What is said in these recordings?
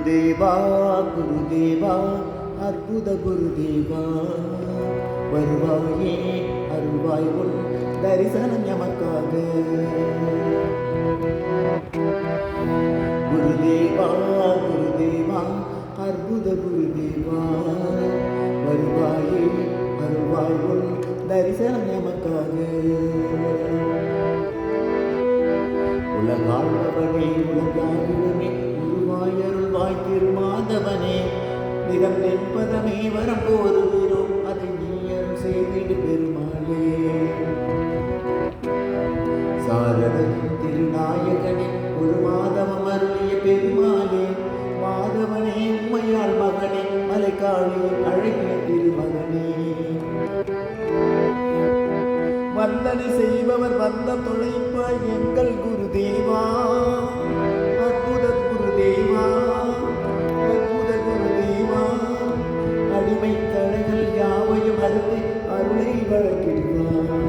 குருதேவா குருதேவா அற்புத குருதேவா வருவாயே அருள்வாய் உன் தரிசனம் எமக்காக. குருதேவா குருதேவா அற்புத குருதேவா வருவாயே அருள்வாய் உன் தரிசனம் எமக்காக. உலகாழ்பவனே உலகாகுவனே உருவாய் அருள்வாய் திருமாதவனே நிறம் நிற்பதமே வரம் போருகிறோம் அதை நீ அருள் செய்திடு பெருமாளே. சாரதனின் திருநாயகனே ஒரு மாதவம் அருளிய பெருமாளே மாதவனே உம்மையாள் மகனே மலைக்காளி அழகிய திருமகனே. வந்தனை செய்பவர் வந்த தொலைப்பாய் எங்கள் குருதேவா அற்புத குருதேவா அற்புத குருதேவா அடிமை தடைகள் யாவையும் அறுத்து அருளை வழங்கிடுவார்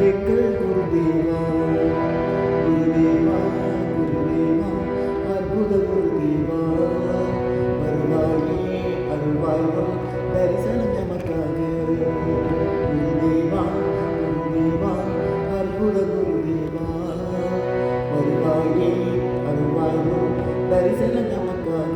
எங்கள் குருதேவா. குருதேவா குருதேவா அற்புத குருதேவா வருவாயே அருள்வாய் தரிசனம் எமக்காக. குருதேவா குருதேவா அற்புத குருதேவா வருவாயே அருள்வாய் தரிசனம் எமக்காக.